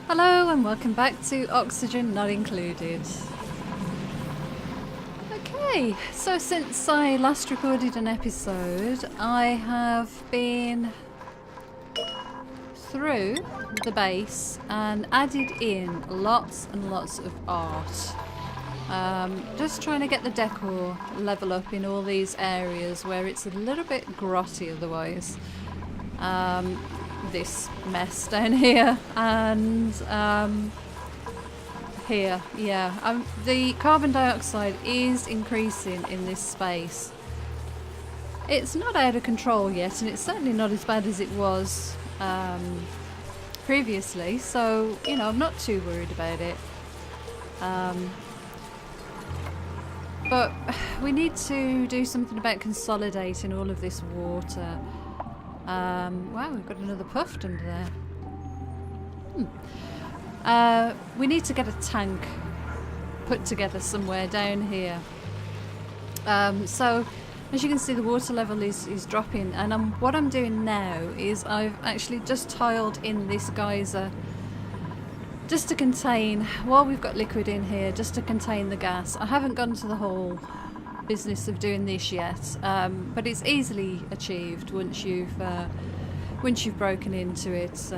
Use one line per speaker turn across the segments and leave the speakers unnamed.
Hello and welcome back to Oxygen Not Included. Okay, so since I last recorded an episode, I have been through the base and added in lots and lots of art. Just trying to get the decor level up in all these areas where it's a little bit grotty otherwise. This mess down here and here, yeah. The carbon dioxide is increasing in this space. It's not out of control yet, and it's certainly not as bad as it was previously, so you know, I'm not too worried about it. But we need to do something about consolidating all of this water. Wow, we've got another puff under there. We need to get a tank put together somewhere down here. So, as you can see, the water level is dropping, and what I'm doing now is I've actually just tiled in this geyser just to contain, while we've got liquid in here, just to contain the gas. I haven't gone to the whole business of doing this yet, but it's easily achieved once you've broken into it.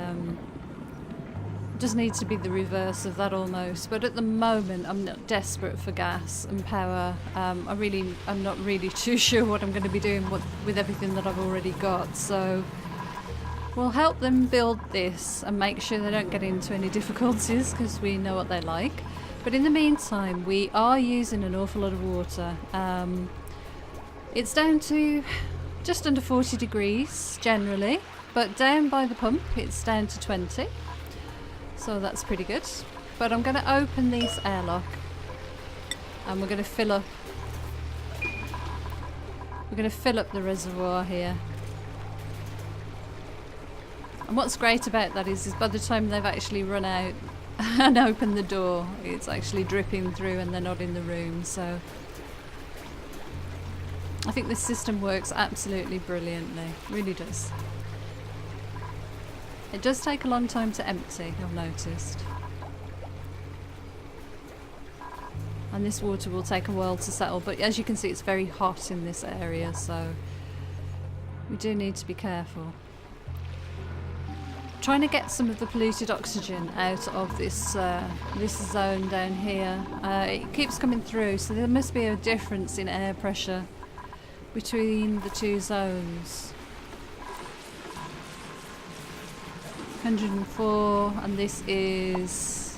Just needs to be the reverse of that almost, but at the moment I'm not desperate for gas and power. I'm not really too sure what I'm going to be doing with everything that I've already got, so we'll help them build this and make sure they don't get into any difficulties, because we know what they're like. But in the meantime, we are using an awful lot of water. It's down to just under 40 degrees generally, but down by the pump it's down to 20. So that's pretty good. But I'm going to open this airlock and we're going to fill up the reservoir here. And what's great about that is by the time they've actually run out and open the door, it's actually dripping through and they're not in the room. So I think this system works absolutely brilliantly, it really does. It does take a long time to empty, I've noticed, and this water will take a while to settle, but as you can see it's very hot in this area, so we do need to be careful. Trying to get some of the polluted oxygen out of this zone down here. It keeps coming through, so there must be a difference in air pressure between the two zones. 104, and this is...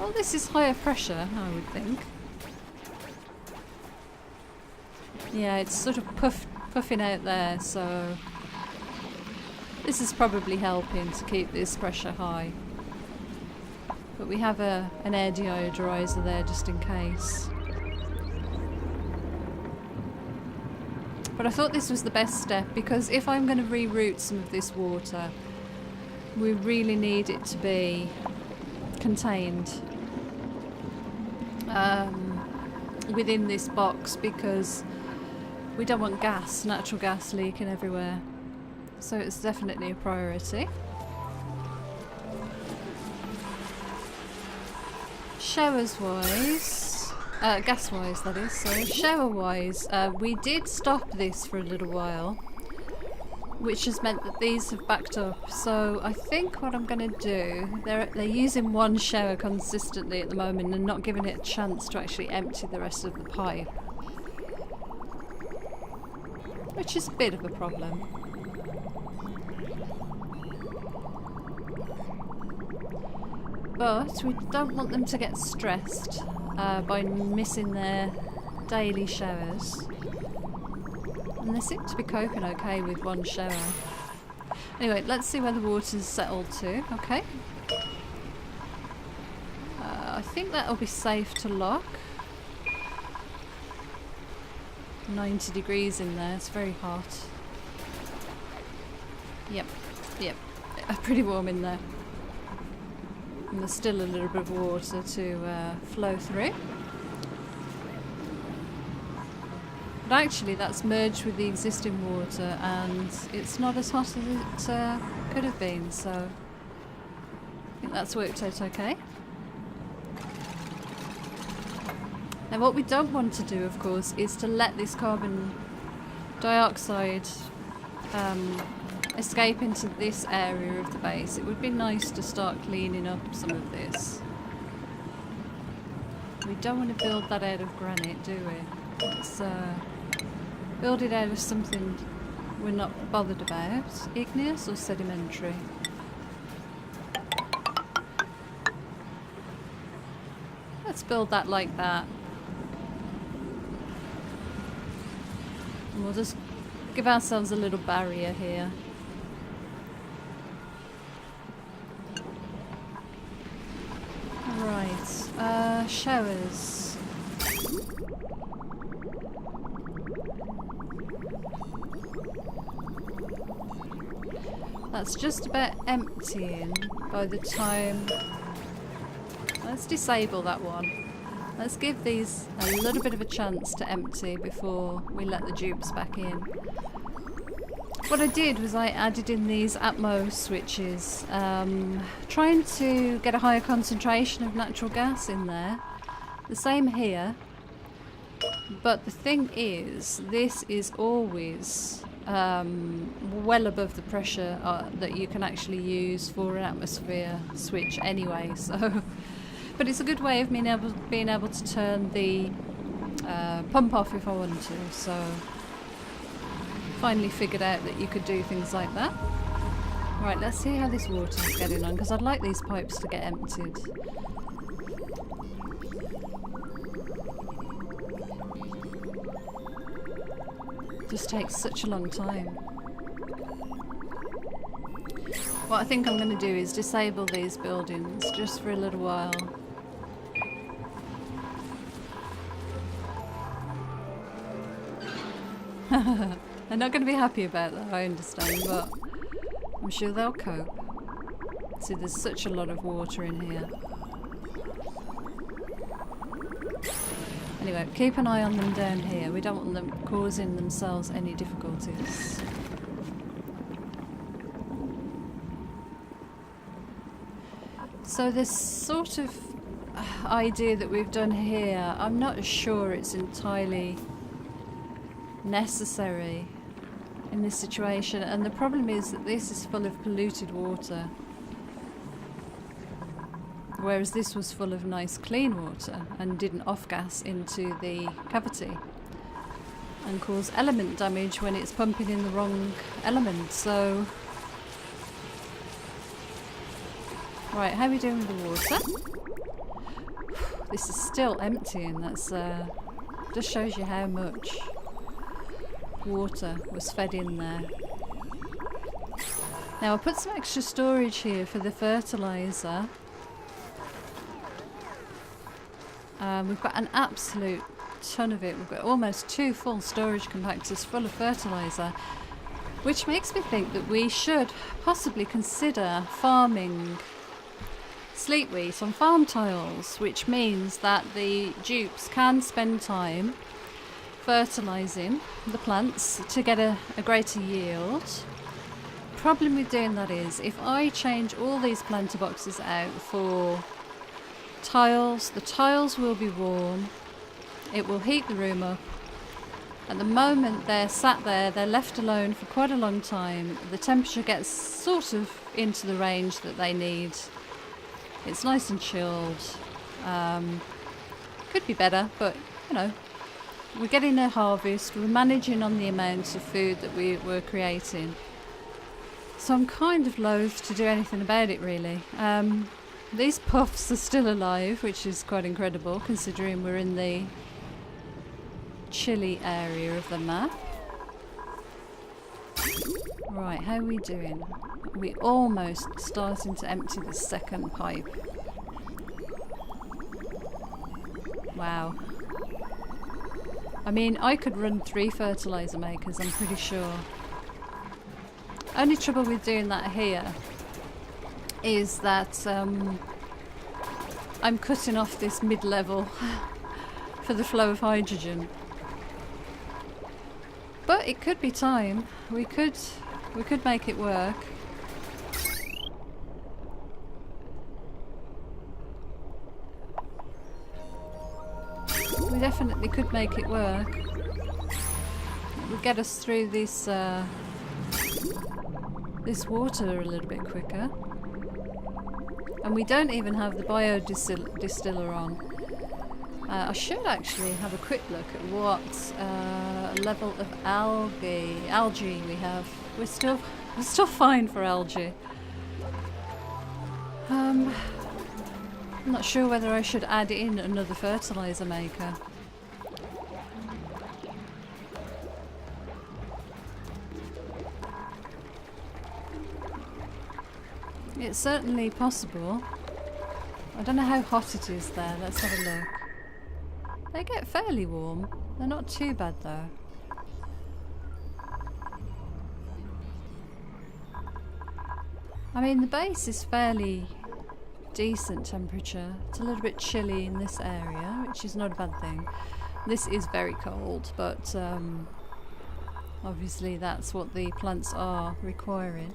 well, this is higher pressure, I would think. Yeah, it's sort of puffing out there, so this is probably helping to keep this pressure high. But we have an air deodorizer there just in case. But I thought this was the best step, because if I'm going to reroute some of this water, we really need it to be contained within this box, because we don't want natural gas leaking everywhere. So it's definitely a priority. Showers wise, gas wise that is, so shower wise, we did stop this for a little while, which has meant that these have backed up. So I think what I'm going to do, they're using one shower consistently at the moment and not giving it a chance to actually empty the rest of the pipe, which is a bit of a problem. But we don't want them to get stressed by missing their daily showers. And they seem to be coping okay with one shower. Anyway, let's see where the water's settled to. Okay. I think that'll be safe to lock. 90 degrees in there, it's very hot. Yep, pretty warm in there. And there's still a little bit of water to flow through. But actually that's merged with the existing water and it's not as hot as it could have been, so think that's worked out okay. Now what we don't want to do, of course, is to let this carbon dioxide escape into this area of the base. It would be nice to start cleaning up some of this. We don't want to build that out of granite, do we? Let's build it out of something we're not bothered about. Igneous or sedimentary? Let's build that like that. And we'll just give ourselves a little barrier here. Right, showers. That's just about emptying by the time... Let's disable that one. Let's give these a little bit of a chance to empty before we let the dupes back in. What I did was I added in these Atmo switches, trying to get a higher concentration of natural gas in there. The same here, but the thing is, this is always well above the pressure that you can actually use for an atmosphere switch anyway. So, but it's a good way of being able to turn the pump off if I want to. So. Finally figured out that you could do things like that. Right, let's see how this water's getting on, because I'd like these pipes to get emptied. Just takes such a long time. What I think I'm going to do is disable these buildings just for a little while. They're not going to be happy about that, I understand, but I'm sure they'll cope. See, there's such a lot of water in here. Anyway, keep an eye on them down here. We don't want them causing themselves any difficulties. So this sort of idea that we've done here, I'm not sure it's entirely necessary in this situation, and the problem is that this is full of polluted water, whereas this was full of nice clean water and didn't off-gas into the cavity and cause element damage when it's pumping in the wrong element. So, right, how are we doing with the water? This is still emptying. That's just shows you how much water was fed in there. Now I put some extra storage here for the fertiliser. We've got an absolute ton of it. We've got almost 2 full storage compactors full of fertiliser, which makes me think that we should possibly consider farming sleet wheat on farm tiles, which means that the dupes can spend time fertilising the plants to get a greater yield. Problem with doing that is, if I change all these planter boxes out for tiles, the tiles will be warm, it will heat the room up. At the moment they're sat there, they're left alone for quite a long time, the temperature gets sort of into the range that they need. It's nice and chilled. Could be better, but you know, we're getting a harvest, we're managing on the amount of food that we're creating. So I'm kind of loath to do anything about it, really. These puffs are still alive, which is quite incredible considering we're in the chilly area of the map. Right, how are we doing? We're almost starting to empty the second pipe. Wow. I mean, I could run 3 fertiliser makers, I'm pretty sure. Only trouble with doing that here is that I'm cutting off this mid-level for the flow of hydrogen. But it could be time. We could make it work. definitely could make it work. It would get us through this this water a little bit quicker. And we don't even have the biodistiller on. I should actually have a quick look at what level of algae we have. We're still fine for algae. I'm not sure whether I should add in another fertilizer maker. It's certainly possible. I don't know how hot it is there. Let's have a look. They get fairly warm. They're not too bad though. I mean, the base is fairly decent temperature. It's a little bit chilly in this area, which is not a bad thing. This is very cold, but obviously that's what the plants are requiring.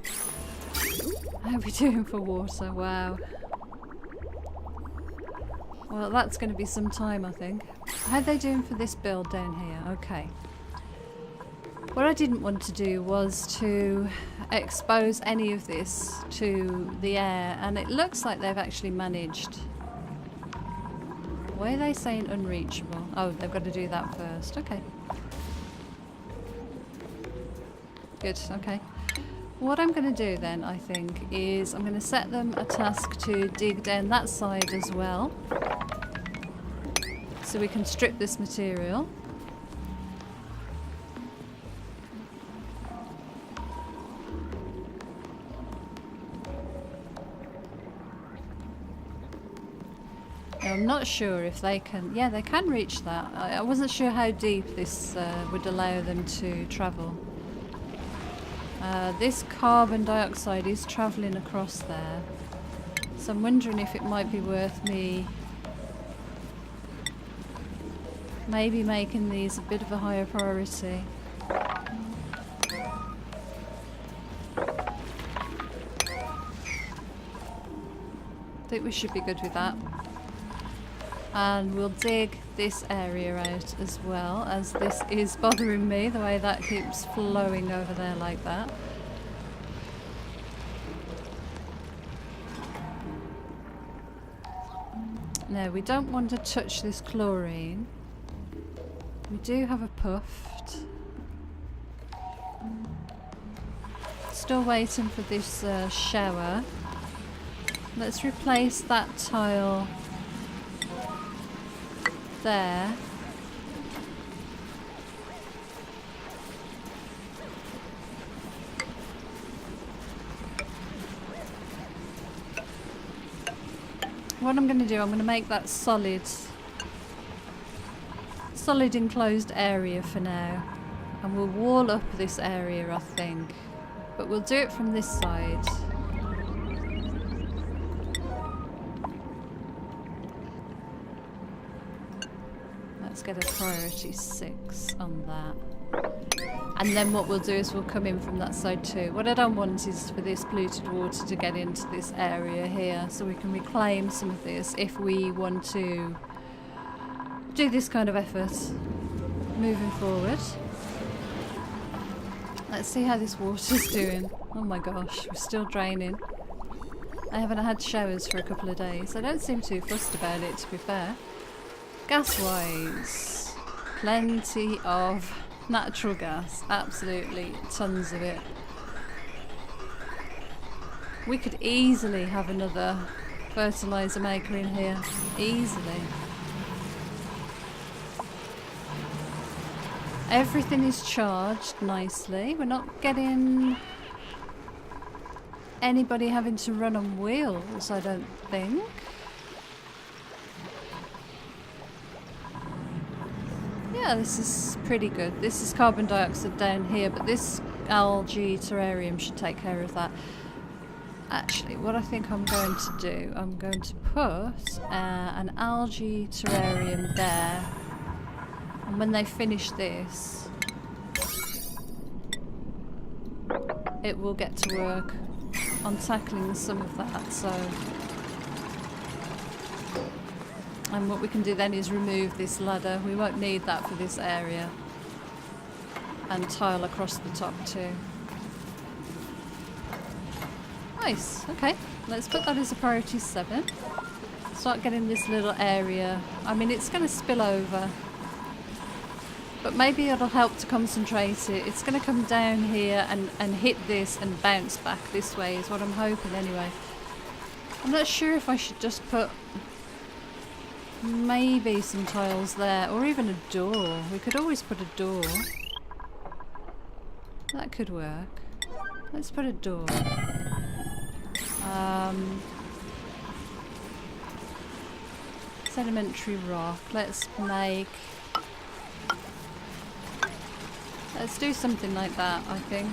How are we doing for water? Wow. Well, that's going to be some time, I think. How are they doing for this build down here? Okay. What I didn't want to do was to expose any of this to the air, and it looks like they've actually managed. Why are they saying unreachable? Oh, they've got to do that first. Okay. Good, okay. What I'm going to do then, I think, is I'm going to set them a task to dig down that side as well. So we can strip this material. Now, I'm not sure if they can... Yeah, they can reach that. I wasn't sure how deep this would allow them to travel. This carbon dioxide is travelling across there, so I'm wondering if it might be worth me maybe making these a bit of a higher priority. I think we should be good with that. And we'll dig this area out as well, as this is bothering me, the way that keeps flowing over there like that. Now, we don't want to touch this chlorine. We do have a puffed. Still waiting for this shower. Let's replace that tile there. What I'm going to do, I'm going to make that solid enclosed area for now, and we'll wall up this area, I think, but we'll do it from this side. Let's get a priority 6 on that. And then what we'll do is we'll come in from that side too. What I don't want is for this polluted water to get into this area here, so we can reclaim some of this if we want to do this kind of effort moving forward. Let's see how this water's doing. Oh my gosh, we're still draining. I haven't had showers for a couple of days. I don't seem too fussed about it, to be fair. Gas-wise, plenty of natural gas, absolutely tons of it. We could easily have another fertilizer maker in here, easily. Everything is charged nicely. We're not getting anybody having to run on wheels, I don't think. Yeah, this is pretty good. This is carbon dioxide down here, but this algae terrarium should take care of that. Actually, what I think I'm going to do, I'm going to put an algae terrarium there, and when they finish this, it will get to work on tackling some of that. So And what we can do then is remove this ladder. We won't need that for this area. And tile across the top too. Nice, okay. Let's put that as a priority 7. Start getting this little area. I mean, it's going to spill over. But maybe it'll help to concentrate it. It's going to come down here and hit this and bounce back this way is what I'm hoping anyway. I'm not sure if I should just put maybe some tiles there or even a door. We could always put a door. That could work. Let's put a door. Sedimentary rock. Let's do something like that, I think.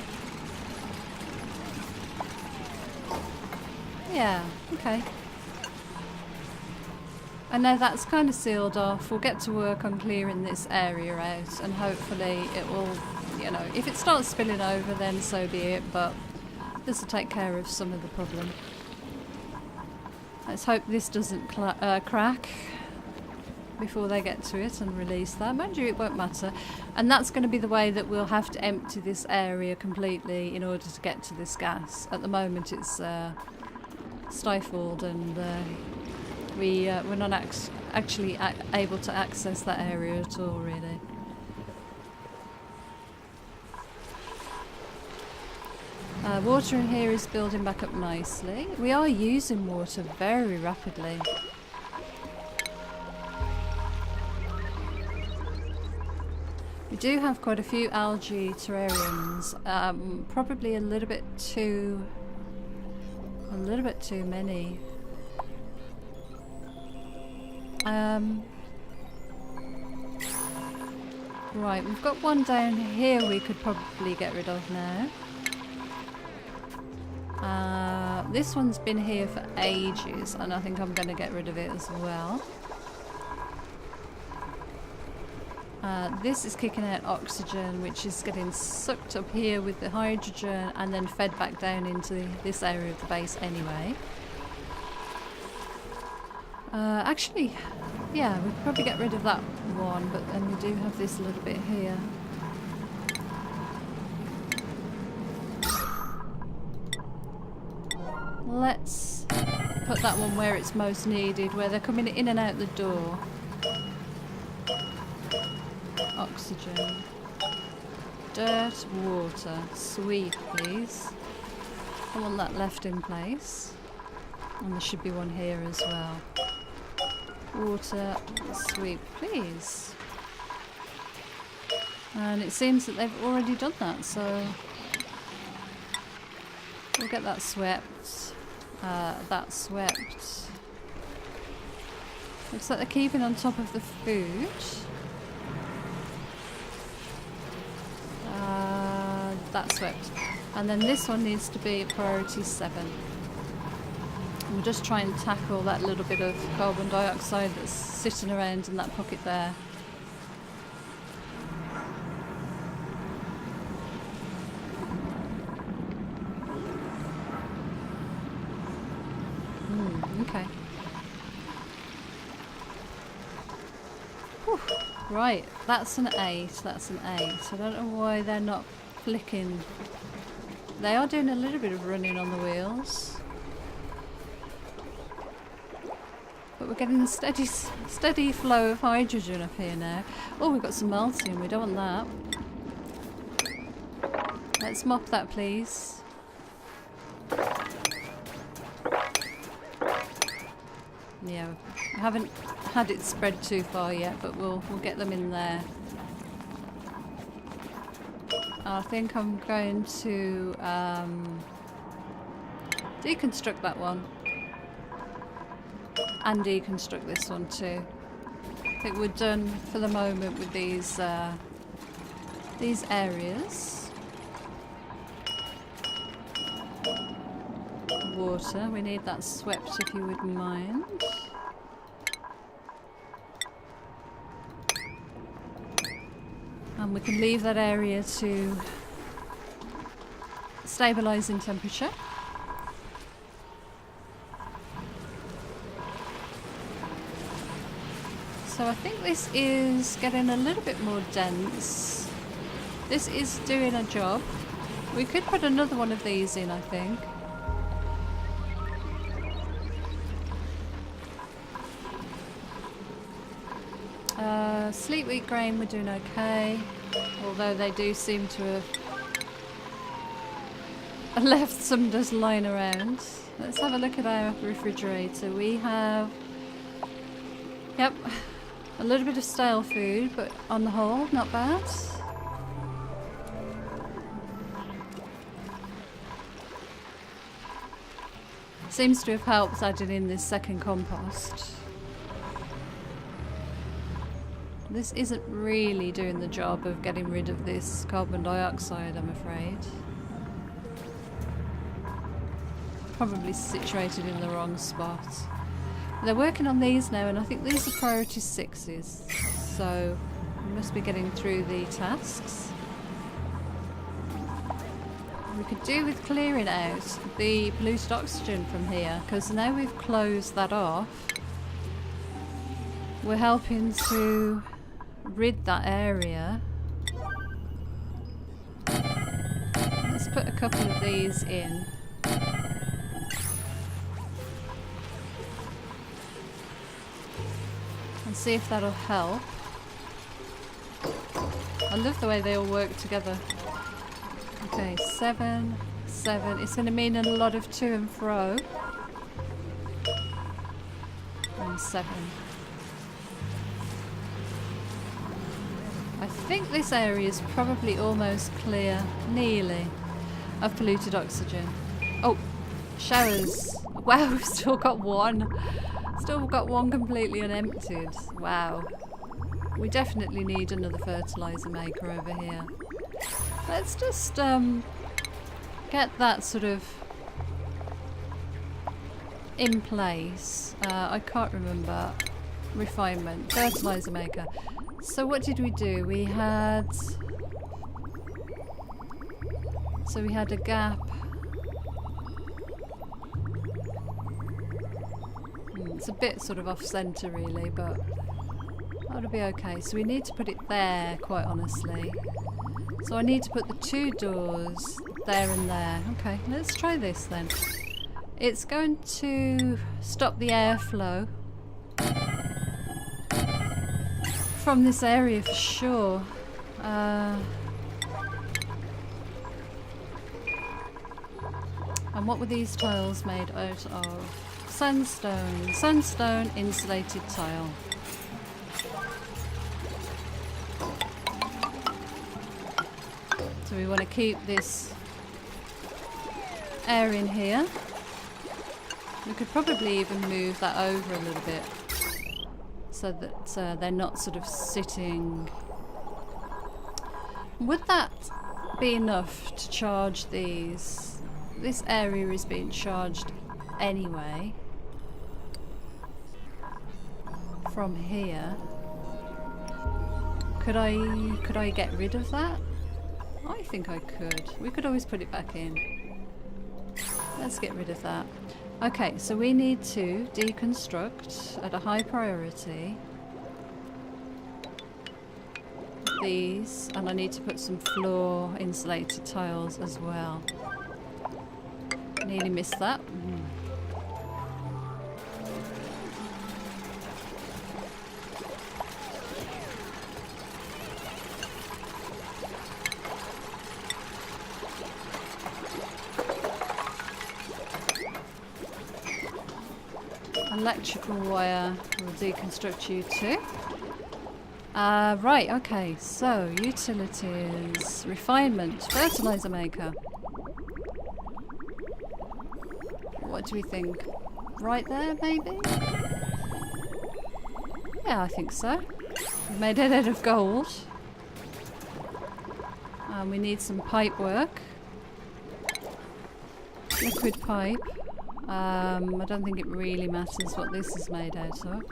Yeah, okay. And now that's kind of sealed off. We'll get to work on clearing this area out and hopefully it will, you know, if it starts spilling over then so be it, but this will take care of some of the problem. Let's hope this doesn't crack before they get to it and release that. Mind you, it won't matter. And that's going to be the way that we'll have to empty this area completely in order to get to this gas. At the moment it's stifled and we're not actually able to access that area at all, really. Water in here is building back up nicely. We are using water very rapidly. We do have quite a few algae terrariums. Probably a little bit too many. Right, we've got one down here we could probably get rid of now. This one's been here for ages and I think I'm going to get rid of it as well. This is kicking out oxygen, which is getting sucked up here with the hydrogen and then fed back down into this area of the base anyway. Actually, yeah, we could probably get rid of that one, but then we do have this little bit here. Let's put that one where it's most needed, where they're coming in and out the door. Oxygen. Dirt, water. Sweep, please. I want that left in place. And there should be one here as well. Water, sweep, please. And it seems that they've already done that, so we'll get that swept. That swept. Looks like they're keeping on top of the food. That swept. And then this one needs to be priority 7. We'll just try and tackle that little bit of carbon dioxide that's sitting around in that pocket there. Okay. Whew. Right, that's an 8. That's an 8. I don't know why they're not flicking. They are doing a little bit of running on the wheels. But we're getting a steady flow of hydrogen up here now. Oh, we've got some melting. We don't want that. Let's mop that, please. Yeah, I haven't had it spread too far yet, but we'll get them in there. I think I'm going to deconstruct that one. And deconstruct this one too. I think we're done for the moment with these areas. Water, we need that swept if you wouldn't mind. And we can leave that area to stabilise in temperature. So I think this is getting a little bit more dense. This is doing a job. We could put another one of these in, I think. Sleet wheat grain, we're doing okay. Although they do seem to have left some dust lying around. Let's have a look at our refrigerator. We have, yep, a little bit of stale food, but on the whole, not bad. Seems to have helped adding in this second compost. This isn't really doing the job of getting rid of this carbon dioxide, I'm afraid. Probably situated in the wrong spot. They're working on these now, and I think these are priority 6s. So we must be getting through the tasks. We could do with clearing out the polluted oxygen from here, because now we've closed that off, we're helping to rid that area. Let's put a couple of these in. And see if that'll help. I love the way they all work together. Okay, 7, 7. It's going to mean a lot of to and fro. And 7. I think this area is probably almost clear, nearly, of polluted oxygen. Oh, showers. Wow, we've still got one. Still got one completely unemptied. Wow. We definitely need another fertilizer maker over here. Let's just get that sort of in place. I can't remember. Refinement. Fertilizer maker. So what did we do? We had... So we had a gap. It's a bit sort of off-centre really, but that'll be okay. So we need to put it there, quite honestly. So I need to put the 2 doors there and there. Okay, let's try this then. It's going to stop the airflow from this area for sure. And what were these tiles made out of? Sandstone. Sandstone insulated tile. So we want to keep this air in here. We could probably even move that over a little bit so that they're not sort of sitting. Would that be enough to charge these? This area is being charged anyway from here. Could I get rid of that? I think I could. We could always put it back in. Let's get rid of that. Okay, so we need to deconstruct at a high priority these, and I need to put some floor insulated tiles as well. Nearly missed that. Electrical wire will deconstruct you too. Right, okay, so utilities, refinement, fertilizer maker. What do we think? Right there, maybe? Yeah, I think so. We've made it out of gold. We need some pipe work. Liquid pipe. I don't think it really matters what this is made out of.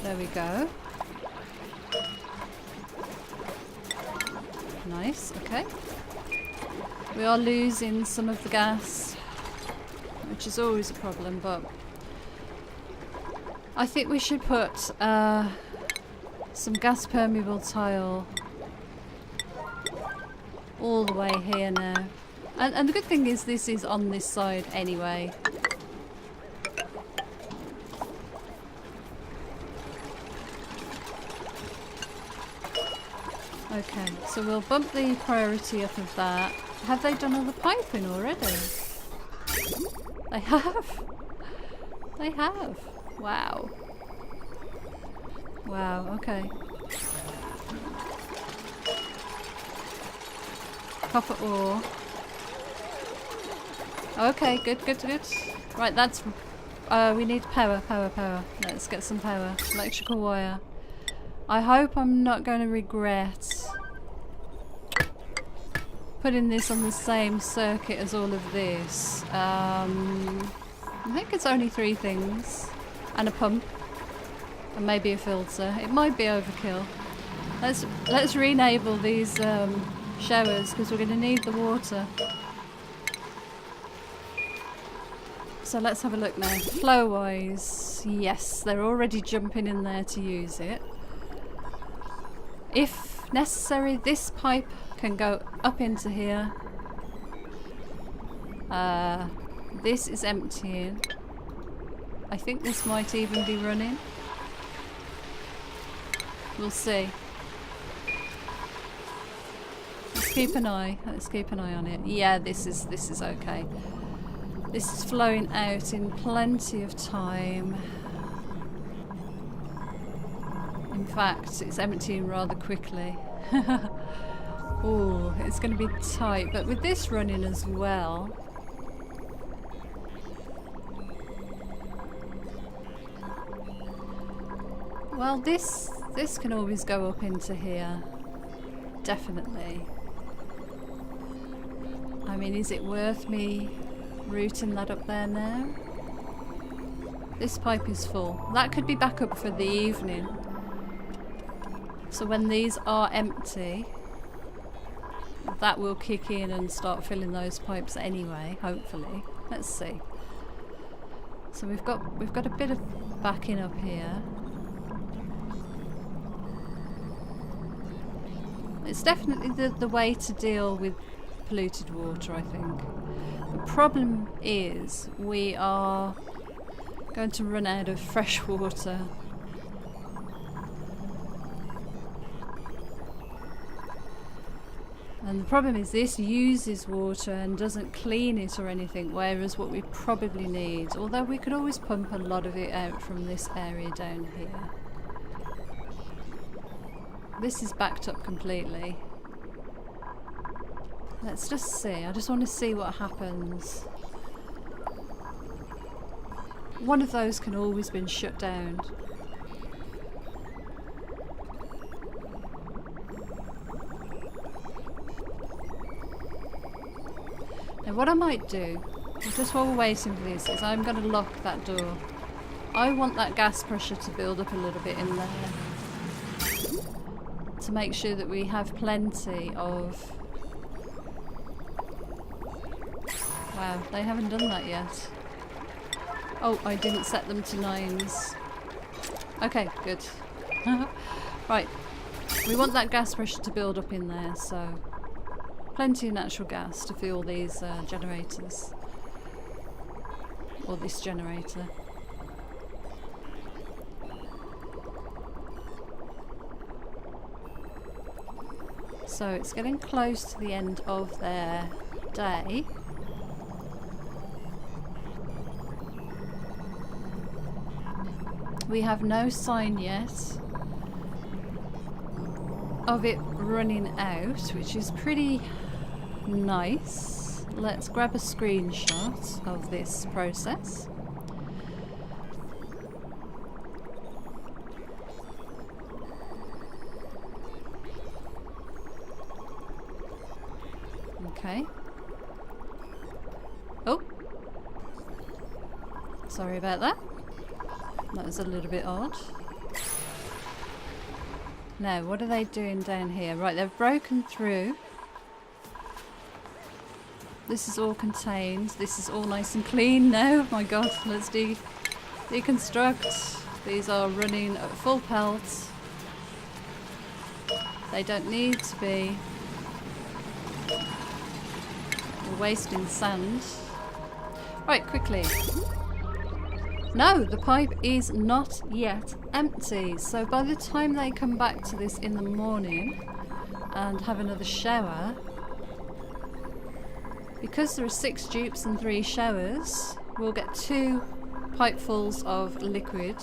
There we go. Nice, okay. We are losing some of the gas, which is always a problem, but I think we should put some gas permeable tile all the way here now. And the good thing is this is on this side anyway. Okay, so we'll bump the priority up of that. Have they done all the piping already? They have. They have. Wow. Wow, okay. Copper ore. Okay, good, good, good. Right, that's... we need power. Let's get some power. Electrical wire. I hope I'm not going to regret putting this on the same circuit as all of this. I think it's only 3 things. And a pump. And maybe a filter. It might be overkill. Let's re-enable these showers because we're going to need the water. So let's have a look now. Flow-wise, yes, they're already jumping in there to use it. If necessary, this pipe can go up into here. This is emptying. I think this might even be running. We'll see. Let's keep an eye. Let's keep an eye on it. Yeah, this is okay. This is flowing out in plenty of time. In fact, it's emptying rather quickly. Oh, it's going to be tight. But with this running as well... Well, this can always go up into here. Definitely. I mean, is it worth me routing that up there now? This pipe is full. That could be back up for the evening. So when these are empty, that will kick in and start filling those pipes anyway, hopefully. Let's see. So we've got a bit of backing up here. It's definitely the way to deal with polluted water, I think. The problem is we are going to run out of fresh water. And the problem is this uses water and doesn't clean it or anything, whereas what we probably need, although we could always pump a lot of it out from this area down here. This is backed up completely. Let's just see. I just want to see what happens. One of those can always be shut down. Now what I might do, just while we're waiting for this, is I'm going to lock that door. I want that gas pressure to build up a little bit in there. To make sure that we have plenty of... Wow, they haven't done that yet. Oh, I didn't set them to 9s. Okay, good. Right, we want that gas pressure to build up in there, so plenty of natural gas to fuel these generators. Or this generator. So it's getting close to the end of their day. We have no sign yet of it running out, which is pretty nice. Let's grab a screenshot of this process. Okay. Oh. Sorry about that. That was a little bit odd. Now, what are they doing down here? Right, they've broken through. This is all contained. This is all nice and clean now. Oh my god, let's deconstruct. These are running at full pelt. They don't need to be. We're wasting sand. Right, quickly. No, the pipe is not yet empty. So by the time they come back to this in the morning and have another shower, because there are 6 dupes and 3 showers, we'll get 2 pipefuls of liquid.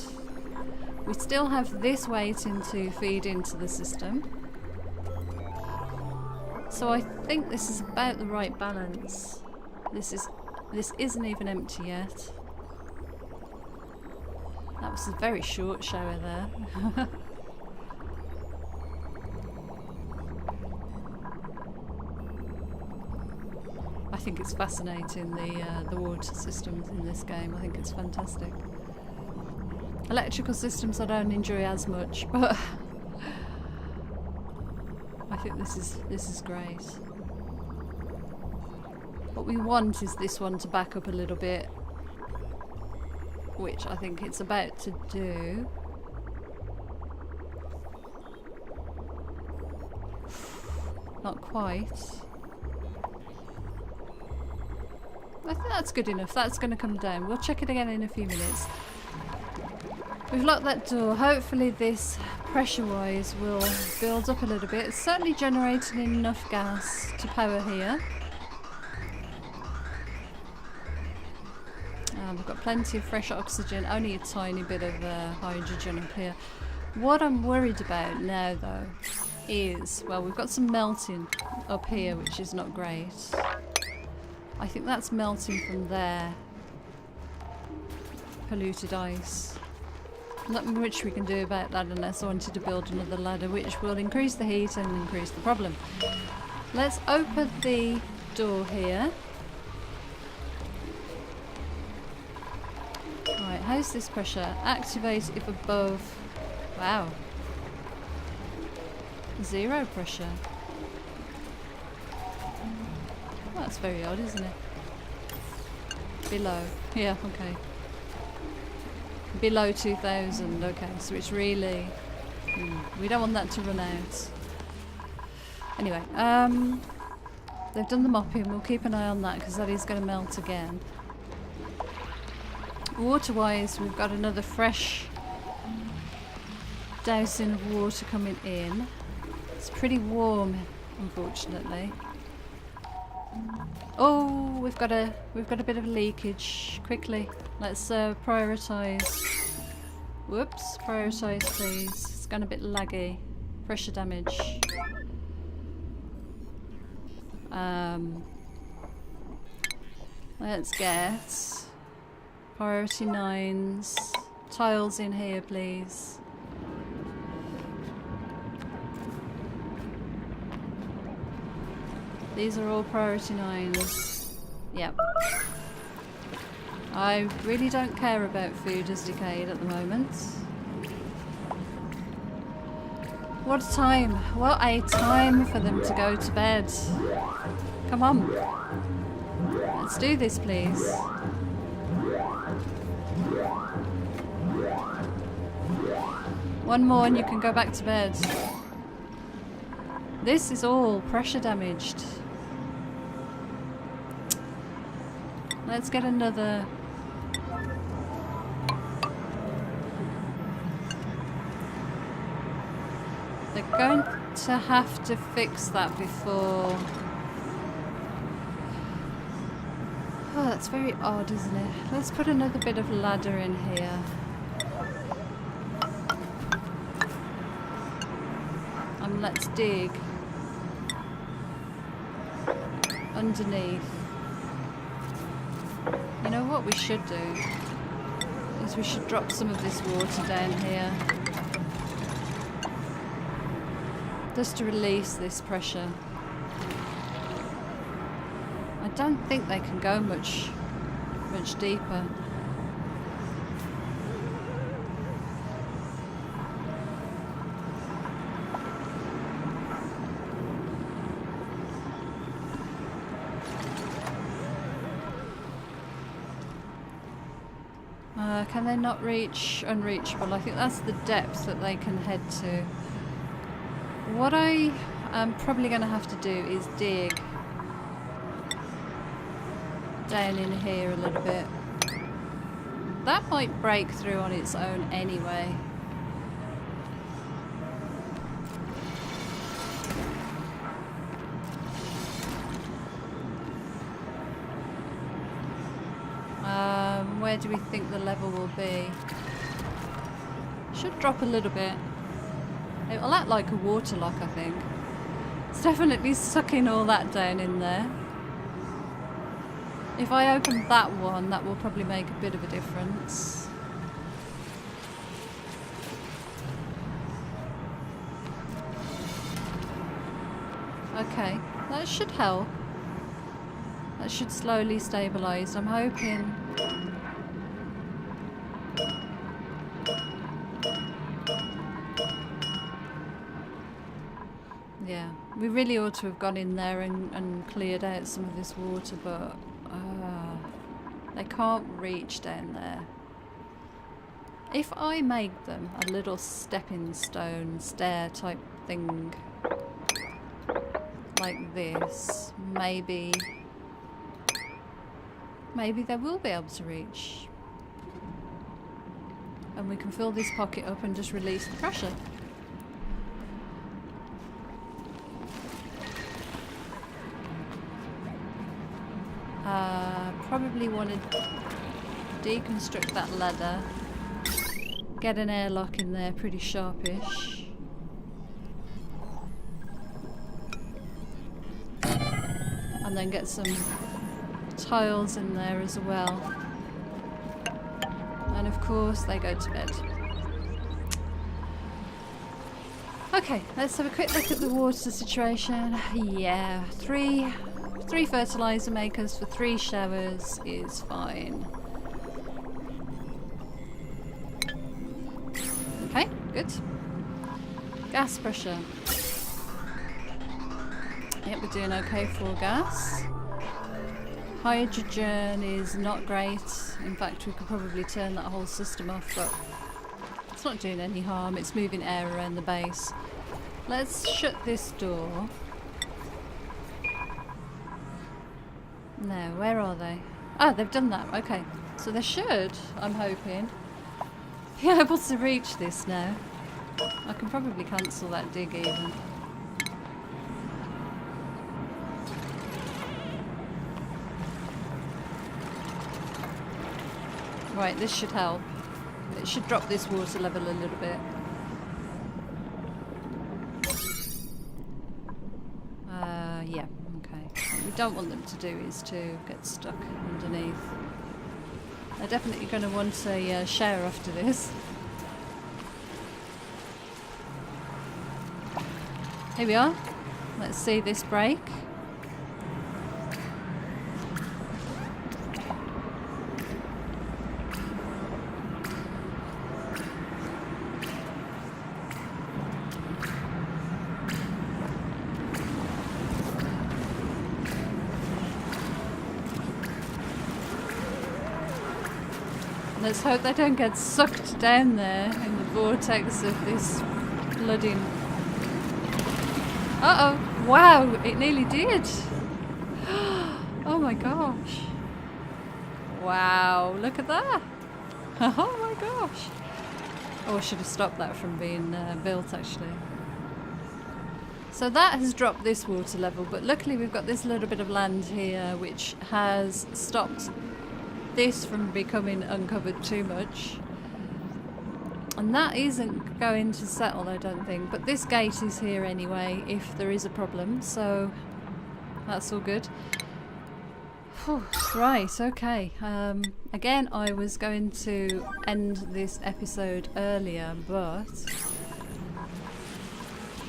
We still have this waiting to feed into the system. So I think this is about the right balance. This isn't even empty yet. That was a very short shower there. I think it's fascinating, the water systems in this game. I think it's fantastic. Electrical systems I don't enjoy as much, but I think this is great. What we want is this one to back up a little bit, which I think it's about to do. Not quite. I think that's good enough. That's going to come down. We'll check it again in a few minutes. We've locked that door. Hopefully this pressure-wise will build up a little bit. It's certainly generating enough gas to power here. We've got plenty of fresh oxygen, only a tiny bit of hydrogen up here. What I'm worried about now though is, well, we've got some melting up here, which is not great. I think that's melting from there. Polluted ice. Nothing much we can do about that unless I wanted to build another ladder, which will increase the heat and increase the problem. Let's open the door here. Right, how's this pressure? Activate if above. Wow. 0 pressure. Well, that's very odd, isn't it? Below. Yeah, okay. Below 2000, okay, so it's really... we don't want that to run out. Anyway, they've done the mopping. We'll keep an eye on that because that is going to melt again. Water-wise, we've got another fresh dousing of water coming in. It's pretty warm, unfortunately. Oh, we've got a bit of leakage. Quickly, let's prioritise. Whoops, prioritise, please. It's gone a bit laggy. Pressure damage. Let's get priority 9s. Tiles in here, please. These are all priority 9s. Yep. I really don't care about food as decayed at the moment. What a time. What a time for them to go to bed. Come on. Let's do this, please. One more and you can go back to bed. This is all pressure damaged. Let's get another. They're going to have to fix that before. Oh, that's very odd, isn't it? Let's put another bit of ladder in here. And let's dig underneath. You know what we should do is we should drop some of this water down here just to release this pressure. I don't think they can go much deeper. Can they not reach unreachable? I think that's the depth that they can head to. What I am probably going to have to do is dig down in here a little bit. That might break through on its own anyway. Where do we think the level will be? Should drop a little bit. It will act like a water lock, I think. It's definitely sucking all that down in there. If I open that one, that will probably make a bit of a difference. Okay, that should help. That should slowly stabilise. I'm hoping... Yeah, we really ought to have gone in there and cleared out some of this water, but they can't reach down there. If I make them a little stepping stone stair type thing like this, maybe they will be able to reach. And we can fill this pocket up and just release the pressure. Probably want to deconstruct that ladder, get an airlock in there pretty sharpish, and then get some tiles in there as well. And of course they go to bed. Okay, let's have a quick look at the water situation. Yeah, three fertilizer makers for 3 showers is fine. Okay, good. Gas pressure. Yep, we're doing okay for gas. Hydrogen is not great. In fact, we could probably turn that whole system off, but it's not doing any harm. It's moving air around the base. Let's shut this door. No, where are they? Oh, they've done that. Okay. So they should, I'm hoping, be able to reach this now. I can probably cancel that dig even. Right, this should help. It should drop this water level a little bit. Yeah. What we don't want them to do is to get stuck underneath. They're definitely going to want a shower after this. Here we are. Let's see this break. Let's hope they don't get sucked down there in the vortex of this flooding. Uh-oh. Wow, it nearly did. Oh my gosh. Wow, look at that. Oh my gosh. Oh, I should have stopped that from being built actually. So that has dropped this water level, but luckily we've got this little bit of land here which has stopped this from becoming uncovered too much, and that isn't going to settle, I don't think, but this gate is here anyway if there is a problem, so that's all good. Whew, right, okay. Again, I was going to end this episode earlier, but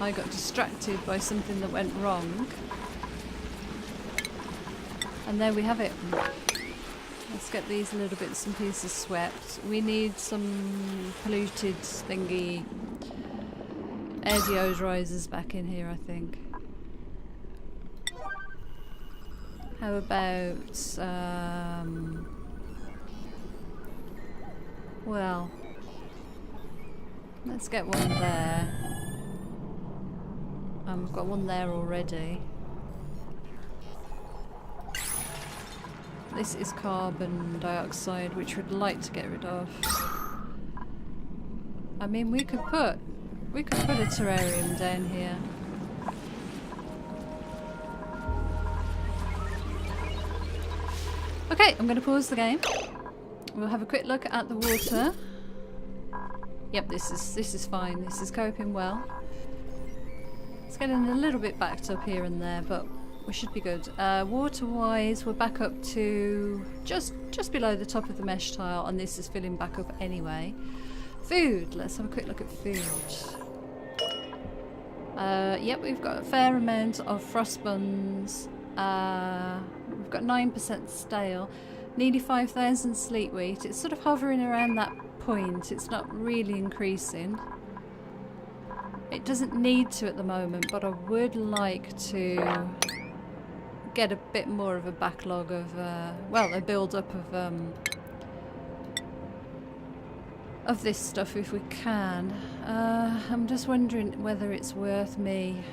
I got distracted by something that went wrong, and there we have it. Let's get these little bits and pieces swept. We need some polluted thingy air deodorizers back in here, I think. How about Well, let's get one there. We've got one there already. This is carbon dioxide, which we'd like to get rid of. I mean, we could put a terrarium down here. Okay, I'm going to pause the game. We'll have a quick look at the water. Yep, this is fine. This is coping well. It's getting a little bit backed up here and there, but we should be good. Water-wise, we're back up to just below the top of the mesh tile, and this is filling back up anyway. Food. Let's have a quick look at food. Yep, we've got a fair amount of frost buns. We've got 9% stale. Nearly 5,000 sleet wheat. It's sort of hovering around that point. It's not really increasing. It doesn't need to at the moment, but I would like to get a bit more of a backlog of, well, a build-up of this stuff if we can. I'm just wondering whether it's worth me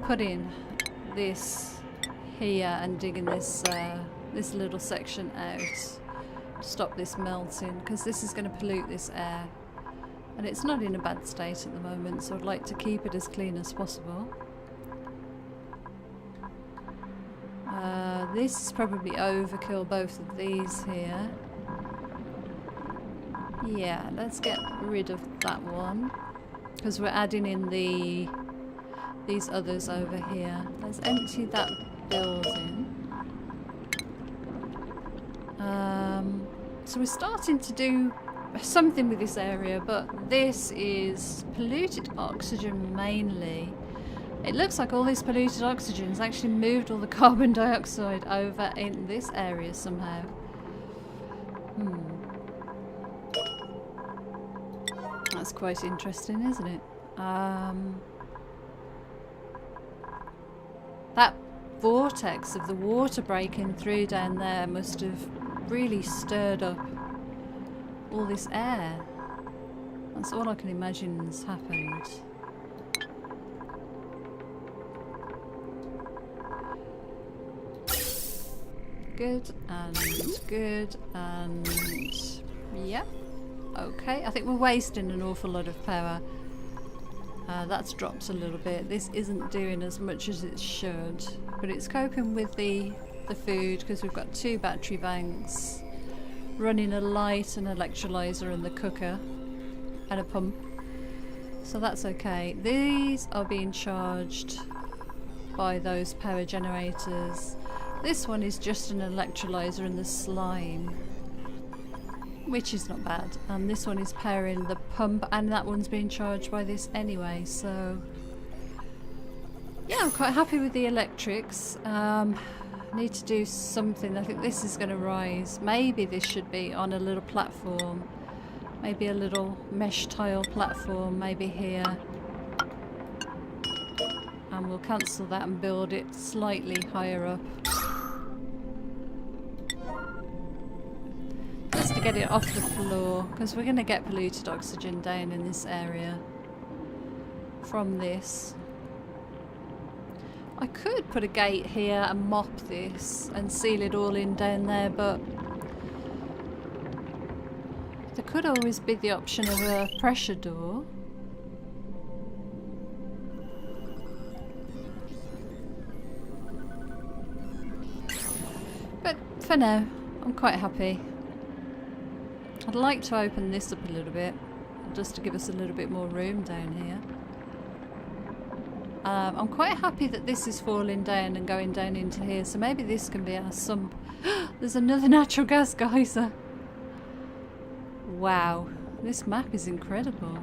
putting this here and digging this this little section out to stop this melting, because this is going to pollute this air, and it's not in a bad state at the moment, so I'd like to keep it as clean as possible. This is probably overkill, both of these here. Yeah, let's get rid of that one, because we're adding in these others over here. Let's empty that building. So we're starting to do something with this area, but this is polluted oxygen mainly. It looks like all this polluted oxygen has actually moved all the carbon dioxide over in this area somehow. That's quite interesting, isn't it? That vortex of the water breaking through down there must have really stirred up all this air. That's all I can imagine has happened. Good and yeah. Okay, I think we're wasting an awful lot of power. That's dropped a little bit. This isn't doing as much as it should, but it's coping with the food, because we've got 2 battery banks running a light, an electrolyzer and the cooker and a pump, so that's okay. These are being charged by those power generators. This one is just an electrolyzer and the slime, which is not bad, and this one is powering the pump, and that one's being charged by this anyway, so yeah, I'm quite happy with the electrics. Need to do something. I think this is going to rise. Maybe this should be on a little platform, maybe a little mesh tile platform, maybe here, and we'll cancel that and build it slightly higher up. Just to get it off the floor, because we're going to get polluted oxygen down in this area from this. I could put a gate here and mop this and seal it all in down there, but there could always be the option of a pressure door. But for now, I'm quite happy. I'd like to open this up a little bit, just to give us a little bit more room down here. I'm quite happy that this is falling down and going down into here, so maybe this can be our sump. There's another natural gas geyser. Wow, this map is incredible.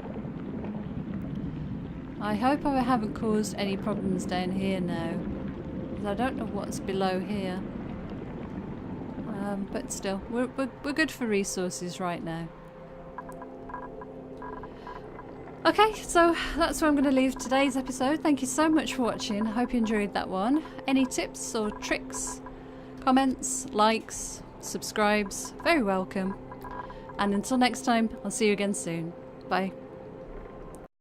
I hope I haven't caused any problems down here now, because I don't know what's below here. But still, we're good for resources right now. Okay, so that's where I'm going to leave today's episode. Thank you so much for watching. I hope you enjoyed that one. Any tips or tricks, comments, likes, subscribes, very welcome. And until next time, I'll see you again soon. Bye.